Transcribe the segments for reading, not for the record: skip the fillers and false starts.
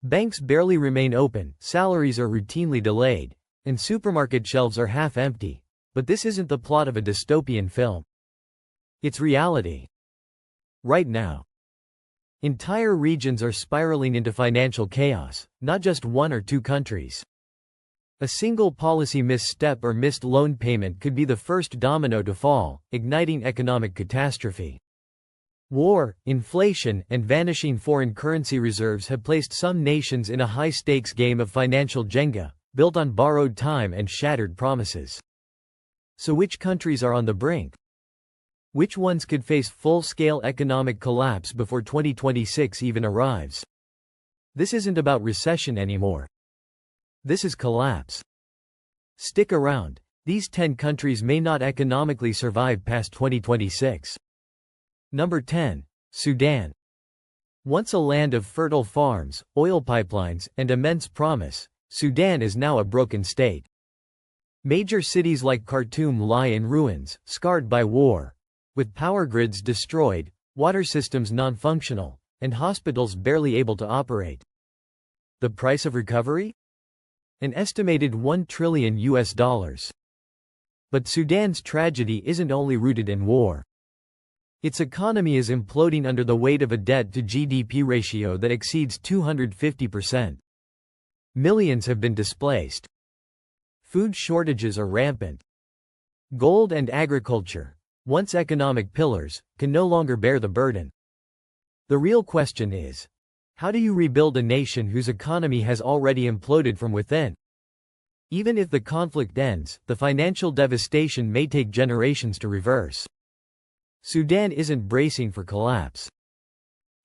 Banks barely remain open, salaries are routinely delayed, and supermarket shelves are half empty. But this isn't the plot of a dystopian film. It's reality. Right now, entire regions are spiraling into financial chaos, not just one or two countries. A single policy misstep or missed loan payment could be the first domino to fall, igniting economic catastrophe. War, inflation, and vanishing foreign currency reserves have placed some nations in a high-stakes game of financial Jenga, built on borrowed time and shattered promises. So which countries are on the brink? Which ones could face full-scale economic collapse before 2026 even arrives? This isn't about recession anymore. This is collapse. Stick around. These 10 countries may not economically survive past 2026. Number 10. Sudan. Once a land of fertile farms, oil pipelines, and immense promise, Sudan is now a broken state. Major cities like Khartoum lie in ruins, scarred by war, with power grids destroyed, water systems non-functional, and hospitals barely able to operate. The price of recovery? An estimated $1 trillion. But Sudan's tragedy isn't only rooted in war. Its economy is imploding under the weight of a debt-to-GDP ratio that exceeds 250%. Millions have been displaced. Food shortages are rampant. Gold and agriculture, once economic pillars, can no longer bear the burden. The real question is, how do you rebuild a nation whose economy has already imploded from within? Even if the conflict ends, the financial devastation may take generations to reverse. Sudan isn't bracing for collapse.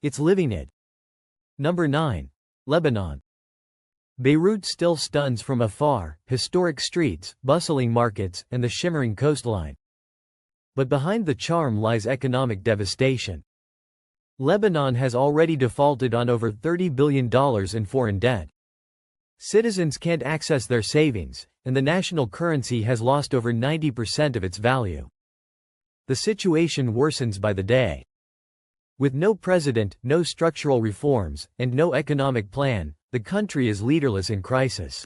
It's living it. Number 9. Lebanon. Beirut still stuns from afar, historic streets, bustling markets, and the shimmering coastline. But behind the charm lies economic devastation. Lebanon has already defaulted on over $30 billion in foreign debt. Citizens can't access their savings, and the national currency has lost over 90% of its value. The situation worsens by the day. With no president, no structural reforms, and no economic plan, the country is leaderless in crisis.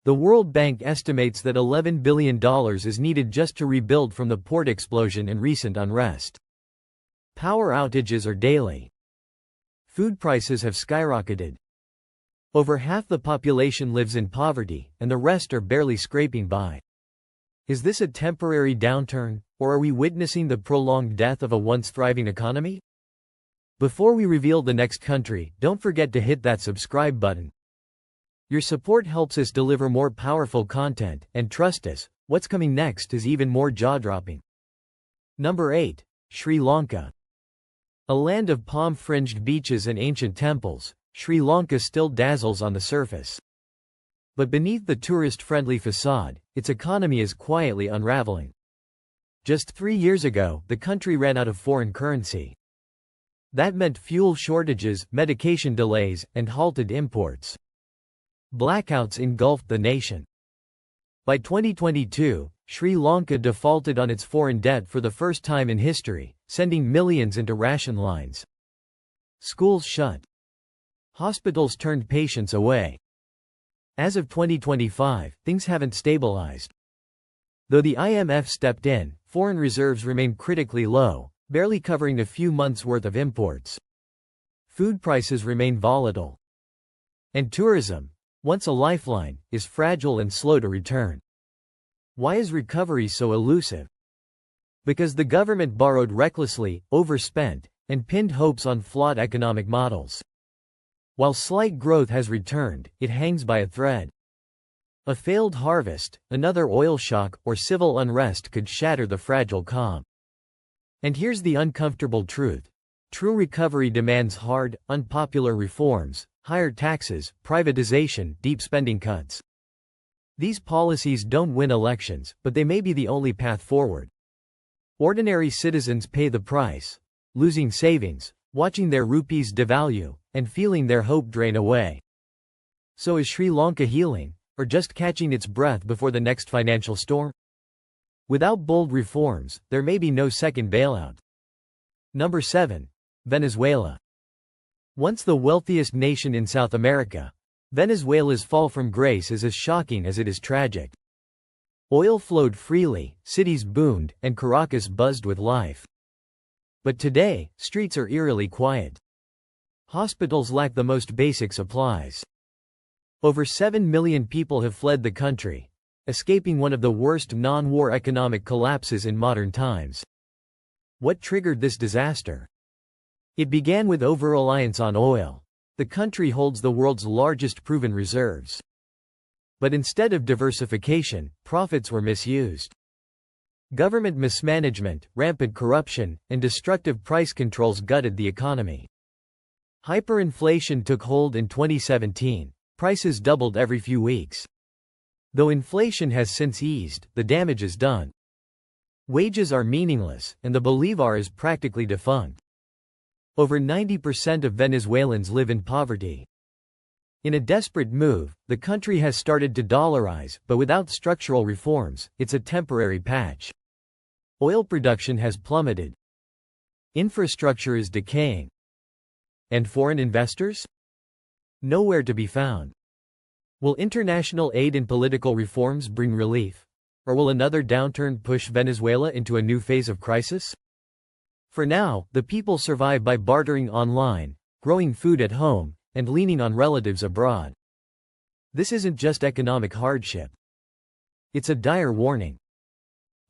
The World Bank estimates that $11 billion is needed just to rebuild from the port explosion and recent unrest. Power outages are daily. Food prices have skyrocketed. Over half the population lives in poverty, and the rest are barely scraping by. Is this a temporary downturn, or are we witnessing the prolonged death of a once thriving economy? Before we reveal the next country, don't forget to hit that subscribe button. Your support helps us deliver more powerful content, and trust us, what's coming next is even more jaw-dropping. Number 8. Sri Lanka. A land of palm-fringed beaches and ancient temples, Sri Lanka still dazzles on the surface. But beneath the tourist-friendly facade, its economy is quietly unraveling. Just 3 years ago, the country ran out of foreign currency. That meant fuel shortages, medication delays, and halted imports. Blackouts engulfed the nation. By 2022, Sri Lanka defaulted on its foreign debt for the first time in history, sending millions into ration lines. Schools shut. Hospitals turned patients away. As of 2025, things haven't stabilized. Though the IMF stepped in, foreign reserves remain critically low, barely covering a few months' worth of imports. Food prices remain volatile. And tourism, once a lifeline, is fragile and slow to return. Why is recovery so elusive? Because the government borrowed recklessly, overspent, and pinned hopes on flawed economic models. While slight growth has returned, it hangs by a thread. A failed harvest, another oil shock, or civil unrest could shatter the fragile calm. And here's the uncomfortable truth. True recovery demands hard, unpopular reforms, higher taxes, privatization, deep spending cuts. These policies don't win elections, but they may be the only path forward. Ordinary citizens pay the price, losing savings, watching their rupees devalue, and feeling their hope drain away. So is Sri Lanka healing, or just catching its breath before the next financial storm? Without bold reforms, there may be no second bailout. Number 7. Venezuela. Once the wealthiest nation in South America, Venezuela's fall from grace is as shocking as it is tragic. Oil flowed freely, cities boomed, and Caracas buzzed with life. But today, streets are eerily quiet. Hospitals lack the most basic supplies. Over 7 million people have fled the country, escaping one of the worst non-war economic collapses in modern times. What triggered this disaster? It began with over-reliance on oil. The country holds the world's largest proven reserves. But instead of diversification, profits were misused. Government mismanagement, rampant corruption, and destructive price controls gutted the economy. Hyperinflation took hold in 2017. Prices doubled every few weeks. Though inflation has since eased, the damage is done. Wages are meaningless, and the bolivar is practically defunct. Over 90% of Venezuelans live in poverty. In a desperate move, the country has started to dollarize, but without structural reforms, it's a temporary patch. Oil production has plummeted. Infrastructure is decaying. And foreign investors? Nowhere to be found. Will international aid and political reforms bring relief? Or will another downturn push Venezuela into a new phase of crisis? For now, the people survive by bartering online, growing food at home, and leaning on relatives abroad. This isn't just economic hardship. It's a dire warning.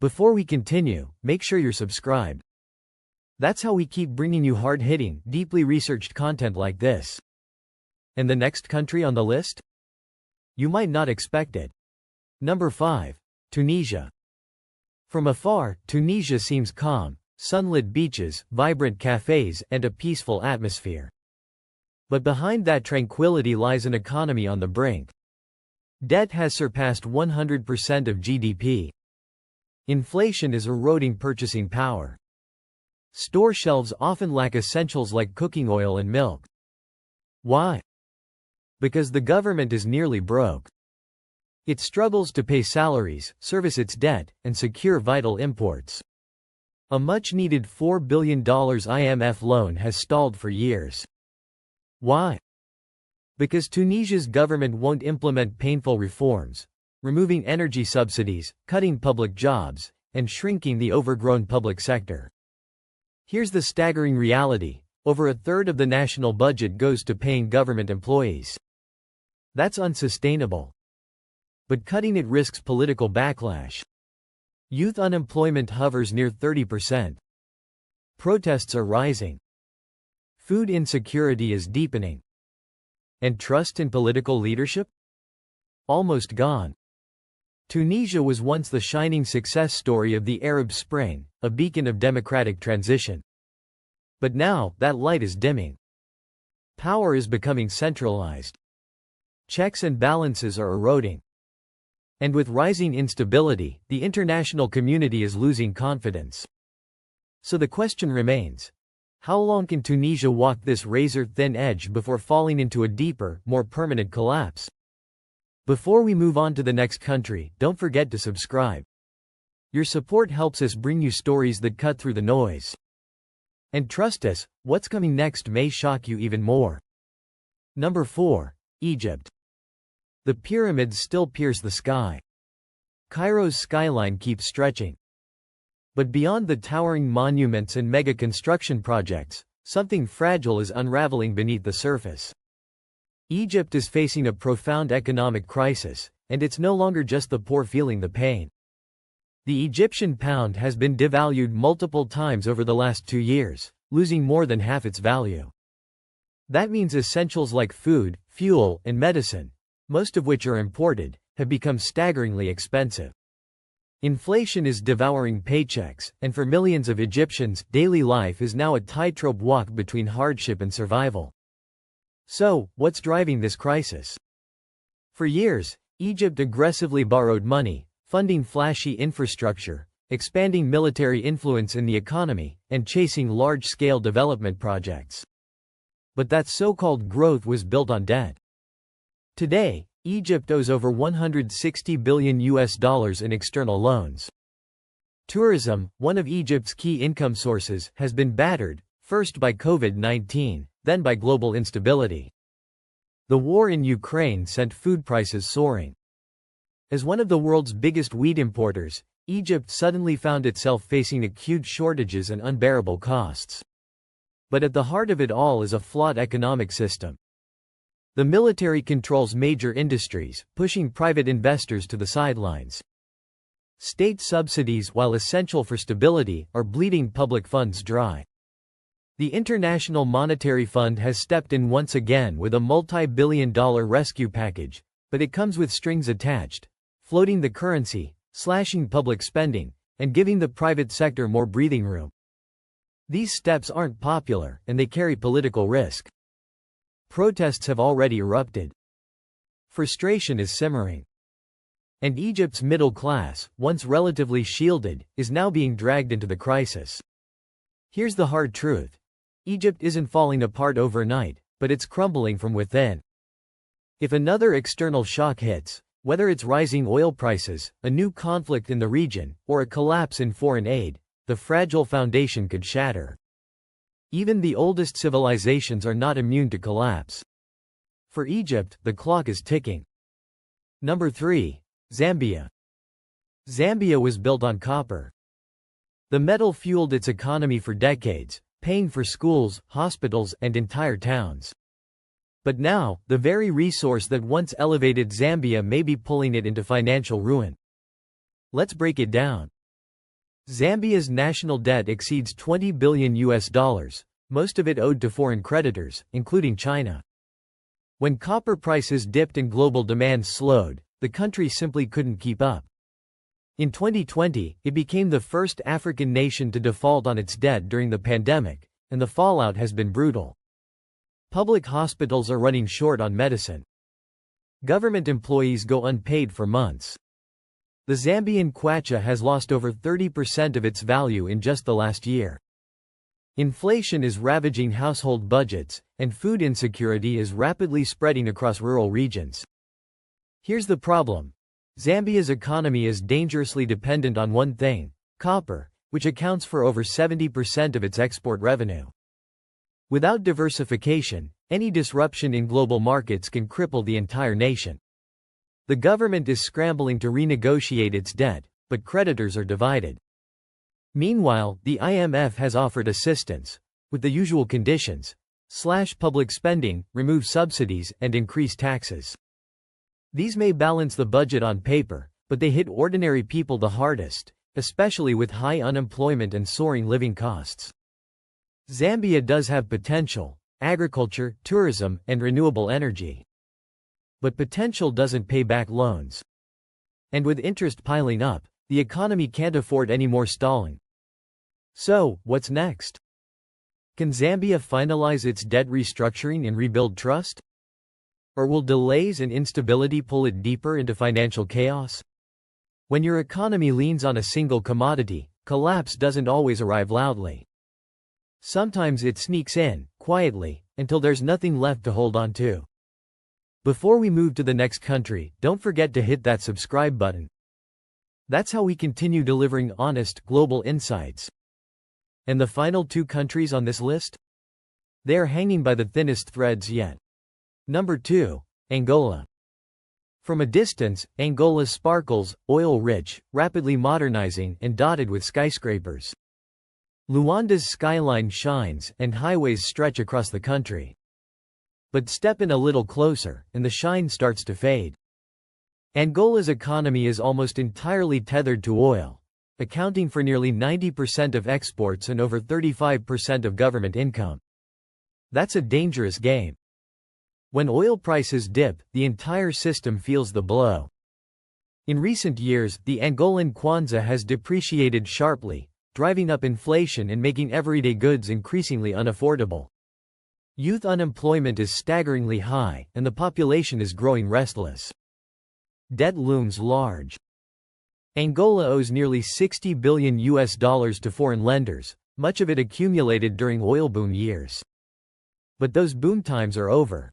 Before we continue, make sure you're subscribed. That's how we keep bringing you hard-hitting, deeply researched content like this. And the next country on the list? You might not expect it. Number 5. Tunisia. From afar, Tunisia seems calm. Sunlit beaches, vibrant cafes, and a peaceful atmosphere. But behind that tranquility lies an economy on the brink. Debt has surpassed 100% of GDP. Inflation is eroding purchasing power. Store shelves often lack essentials like cooking oil and milk. Why? Because the government is nearly broke. It struggles to pay salaries, service its debt, and secure vital imports. A much-needed $4 billion IMF loan has stalled for years. Why? Because Tunisia's government won't implement painful reforms, removing energy subsidies, cutting public jobs, and shrinking the overgrown public sector. Here's the staggering reality: over a third of the national budget goes to paying government employees. That's unsustainable. But cutting it risks political backlash. Youth unemployment hovers near 30%. Protests are rising. Food insecurity is deepening. And trust in political leadership? Almost gone. Tunisia was once the shining success story of the Arab Spring, a beacon of democratic transition. But now, that light is dimming. Power is becoming centralized. Checks and balances are eroding. And with rising instability, the international community is losing confidence. So the question remains: how long can Tunisia walk this razor-thin edge before falling into a deeper, more permanent collapse? Before we move on to the next country, don't forget to subscribe. Your support helps us bring you stories that cut through the noise. And trust us, what's coming next may shock you even more. Number 4. Egypt. The pyramids still pierce the sky. Cairo's skyline keeps stretching. But beyond the towering monuments and mega construction projects, something fragile is unraveling beneath the surface. Egypt is facing a profound economic crisis, and it's no longer just the poor feeling the pain. The Egyptian pound has been devalued multiple times over the last 2 years, losing more than half its value. That means essentials like food, fuel, and medicine, most of which are imported, have become staggeringly expensive. Inflation is devouring paychecks, and for millions of Egyptians, daily life is now a tightrope walk between hardship and survival. So, what's driving this crisis? For years, Egypt aggressively borrowed money, funding flashy infrastructure, expanding military influence in the economy, and chasing large-scale development projects. But that so-called growth was built on debt. Today, Egypt owes over $160 billion in external loans. Tourism, one of Egypt's key income sources, has been battered, first by COVID-19, then by global instability. The war in Ukraine sent food prices soaring. As one of the world's biggest wheat importers, Egypt suddenly found itself facing acute shortages and unbearable costs. But at the heart of it all is a flawed economic system. The military controls major industries, pushing private investors to the sidelines. State subsidies, while essential for stability, are bleeding public funds dry. The International Monetary Fund has stepped in once again with a multi-billion-dollar rescue package, but it comes with strings attached, floating the currency, slashing public spending, and giving the private sector more breathing room. These steps aren't popular, and they carry political risk. Protests have already erupted. Frustration is simmering. And Egypt's middle class, once relatively shielded, is now being dragged into the crisis. Here's the hard truth. Egypt isn't falling apart overnight, but it's crumbling from within. If another external shock hits, whether it's rising oil prices, a new conflict in the region, or a collapse in foreign aid, the fragile foundation could shatter. Even the oldest civilizations are not immune to collapse. For Egypt, the clock is ticking. Number 3. Zambia. Zambia was built on copper. The metal fueled its economy for decades, paying for schools, hospitals, and entire towns. But now, the very resource that once elevated Zambia may be pulling it into financial ruin. Let's break it down. Zambia's national debt exceeds $20 billion, most of it owed to foreign creditors, including China. When copper prices dipped and global demand slowed, the country simply couldn't keep up. In 2020, it became the first African nation to default on its debt during the pandemic, and the fallout has been brutal. Public hospitals are running short on medicine. Government employees go unpaid for months. The Zambian kwacha has lost over 30% of its value in just the last year. Inflation is ravaging household budgets, and food insecurity is rapidly spreading across rural regions. Here's the problem. Zambia's economy is dangerously dependent on one thing: copper, which accounts for over 70% of its export revenue. Without diversification, any disruption in global markets can cripple the entire nation. The government is scrambling to renegotiate its debt, but creditors are divided. Meanwhile, the IMF has offered assistance, with the usual conditions: slash public spending, remove subsidies, and increase taxes. These may balance the budget on paper, but they hit ordinary people the hardest, especially with high unemployment and soaring living costs. Zambia does have potential: agriculture, tourism, and renewable energy. But potential doesn't pay back loans. And with interest piling up, the economy can't afford any more stalling. So, what's next? Can Zambia finalize its debt restructuring and rebuild trust? Or will delays and instability pull it deeper into financial chaos? When your economy leans on a single commodity, collapse doesn't always arrive loudly. Sometimes it sneaks in, quietly, until there's nothing left to hold on to. Before we move to the next country, don't forget to hit that subscribe button. That's how we continue delivering honest, global insights. And the final 2 countries on this list? They are hanging by the thinnest threads yet. Number 2. Angola. From a distance, Angola sparkles, oil-rich, rapidly modernizing, and dotted with skyscrapers. Luanda's skyline shines, and highways stretch across the country. But step in a little closer, and the shine starts to fade. Angola's economy is almost entirely tethered to oil, accounting for nearly 90% of exports and over 35% of government income. That's a dangerous game. When oil prices dip, the entire system feels the blow. In recent years, the Angolan kwanza has depreciated sharply, driving up inflation and making everyday goods increasingly unaffordable. Youth unemployment is staggeringly high, and the population is growing restless. Debt looms large. Angola owes nearly $60 billion to foreign lenders, much of it accumulated during oil boom years. But those boom times are over.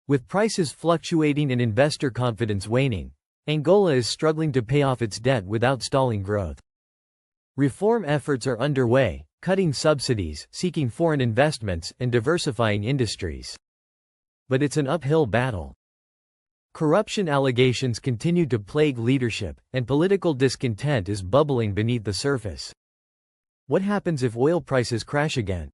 With prices fluctuating and investor confidence waning, Angola is struggling to pay off its debt without stalling growth. Reform efforts are underway, cutting subsidies, seeking foreign investments, and diversifying industries. But it's an uphill battle. Corruption allegations continue to plague leadership, and political discontent is bubbling beneath the surface. What happens if oil prices crash again?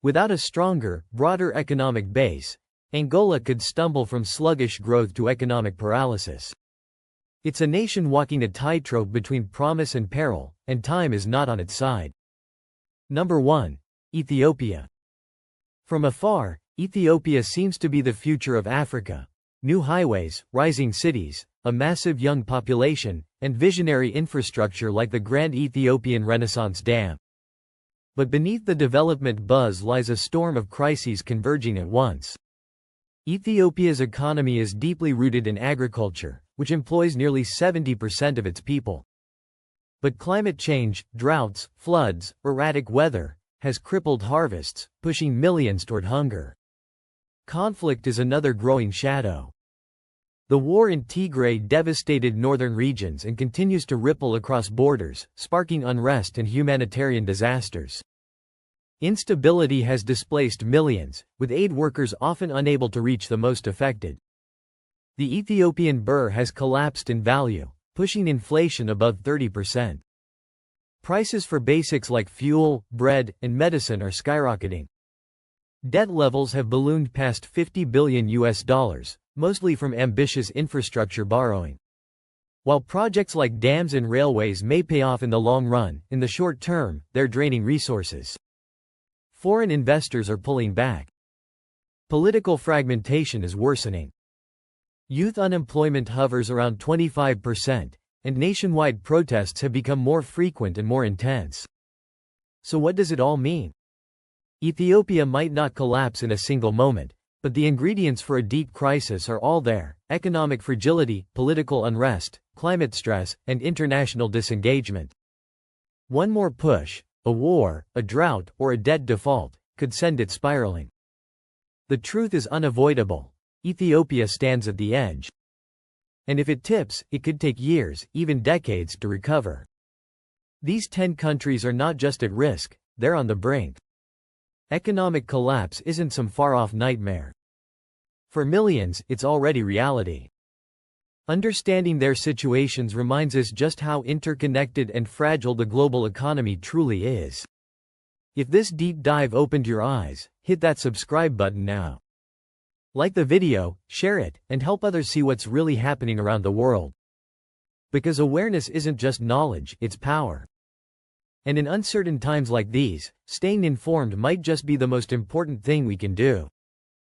Without a stronger, broader economic base, Angola could stumble from sluggish growth to economic paralysis. It's a nation walking a tightrope between promise and peril, and time is not on its side. Number 1. Ethiopia. From afar, Ethiopia seems to be the future of Africa. New highways, rising cities, a massive young population, and visionary infrastructure like the Grand Ethiopian Renaissance Dam. But beneath the development buzz lies a storm of crises converging at once. Ethiopia's economy is deeply rooted in agriculture, which employs nearly 70% of its people. But climate change, droughts, floods, erratic weather, has crippled harvests, pushing millions toward hunger. Conflict is another growing shadow. The war in Tigray devastated northern regions and continues to ripple across borders, sparking unrest and humanitarian disasters. Instability has displaced millions, with aid workers often unable to reach the most affected. The Ethiopian birr has collapsed in value, pushing inflation above 30%. Prices for basics like fuel, bread, and medicine are skyrocketing. Debt levels have ballooned past $50 billion, mostly from ambitious infrastructure borrowing. While projects like dams and railways may pay off in the long run, in the short term, they're draining resources. Foreign investors are pulling back. Political fragmentation is worsening. Youth unemployment hovers around 25%, and nationwide protests have become more frequent and more intense. So what does it all mean? Ethiopia might not collapse in a single moment, but the ingredients for a deep crisis are all there: economic fragility, political unrest, climate stress, and international disengagement. One more push, a war, a drought, or a debt default, could send it spiraling. The truth is unavoidable. Ethiopia stands at the edge. And if it tips, it could take years, even decades, to recover. These 10 countries are not just at risk, they're on the brink. Economic collapse isn't some far-off nightmare. For millions, it's already reality. Understanding their situations reminds us just how interconnected and fragile the global economy truly is. If this deep dive opened your eyes, hit that subscribe button now. Like the video, share it, and help others see what's really happening around the world. Because awareness isn't just knowledge, it's power. And in uncertain times like these, staying informed might just be the most important thing we can do.